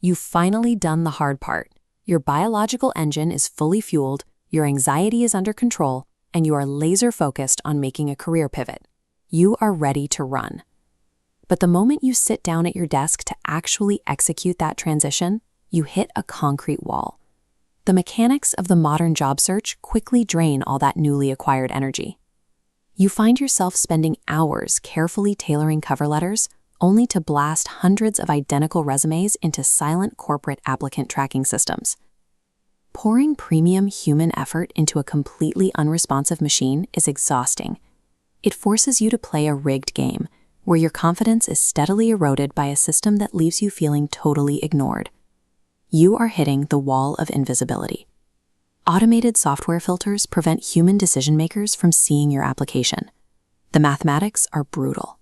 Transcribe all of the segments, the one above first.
You've finally done the hard part. Your biological engine is fully fueled, your anxiety is under control, and you are laser-focused on making a career pivot. You are ready to run. But the moment you sit down at your desk to actually execute that transition, you hit a concrete wall. The mechanics of the modern job search quickly drain all that newly acquired energy. You find yourself spending hours carefully tailoring cover letters, only to blast hundreds of identical resumes into silent corporate applicant tracking systems. Pouring premium human effort into a completely unresponsive machine is exhausting. It forces you to play a rigged game, where your confidence is steadily eroded by a system that leaves you feeling totally ignored. You are hitting the wall of invisibility. Automated software filters prevent human decision-makers from seeing your application. The mathematics are brutal.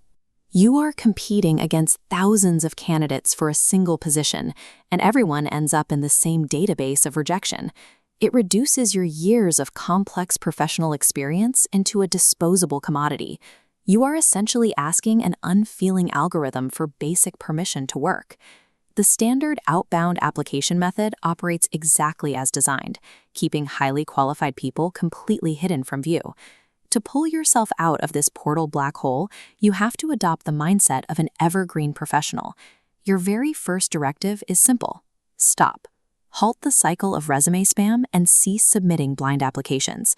You are competing against thousands of candidates for a single position, and everyone ends up in the same database of rejection. It reduces your years of complex professional experience into a disposable commodity. You are essentially asking an unfeeling algorithm for basic permission to work. The standard outbound application method operates exactly as designed, keeping highly qualified people completely hidden from view. To pull yourself out of this portal black hole, you have to adopt the mindset of an evergreen professional. Your very first directive is simple: stop. Halt the cycle of resume spam and cease submitting blind applications.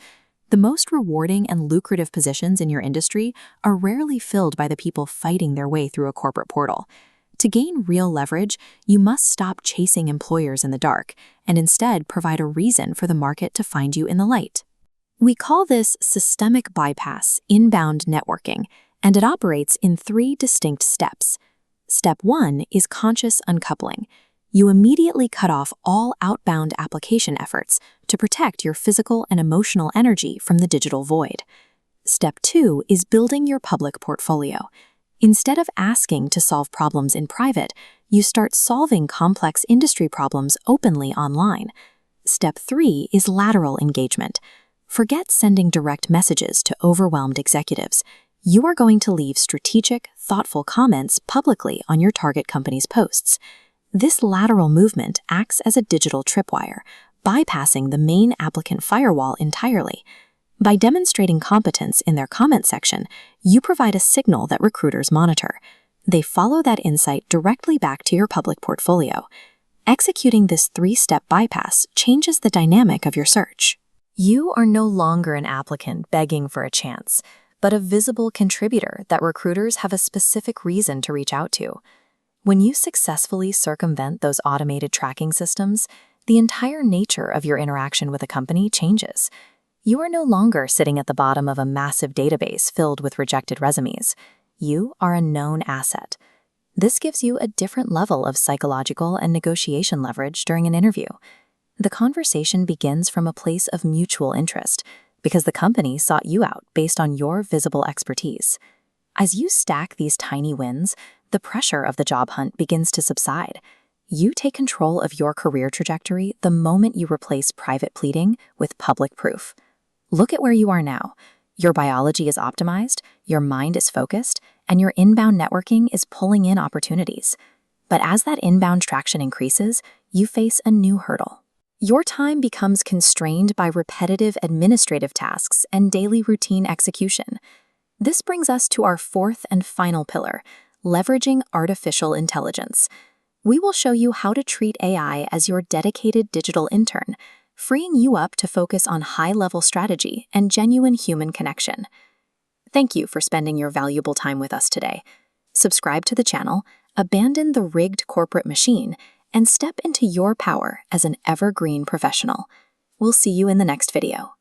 The most rewarding and lucrative positions in your industry are rarely filled by the people fighting their way through a corporate portal. To gain real leverage, you must stop chasing employers in the dark and instead provide a reason for the market to find you in the light. We call this systemic bypass inbound networking, and it operates in 3 distinct steps. Step 1 is conscious uncoupling. You immediately cut off all outbound application efforts to protect your physical and emotional energy from the digital void. Step 2 is building your public portfolio. Instead of asking to solve problems in private, you start solving complex industry problems openly online. Step 3 is lateral engagement. Forget sending direct messages to overwhelmed executives. You are going to leave strategic, thoughtful comments publicly on your target company's posts. This lateral movement acts as a digital tripwire, bypassing the main applicant firewall entirely. By demonstrating competence in their comment section, you provide a signal that recruiters monitor. They follow that insight directly back to your public portfolio. Executing this 3-step bypass changes the dynamic of your search. You are no longer an applicant begging for a chance, but a visible contributor that recruiters have a specific reason to reach out to. When you successfully circumvent those automated tracking systems, the entire nature of your interaction with a company changes. You are no longer sitting at the bottom of a massive database filled with rejected resumes. You are a known asset. This gives you a different level of psychological and negotiation leverage during an interview. The conversation begins from a place of mutual interest because the company sought you out based on your visible expertise. As you stack these tiny wins, the pressure of the job hunt begins to subside. You take control of your career trajectory the moment you replace private pleading with public proof. Look at where you are now. Your biology is optimized, your mind is focused, and your inbound networking is pulling in opportunities. But as that inbound traction increases, you face a new hurdle. Your time becomes constrained by repetitive administrative tasks and daily routine execution. This brings us to our 4th and final pillar, leveraging artificial intelligence. We will show you how to treat AI as your dedicated digital intern, freeing you up to focus on high-level strategy and genuine human connection. Thank you for spending your valuable time with us today. Subscribe to the channel, abandon the rigged corporate machine, and step into your power as an evergreen professional. We'll see you in the next video.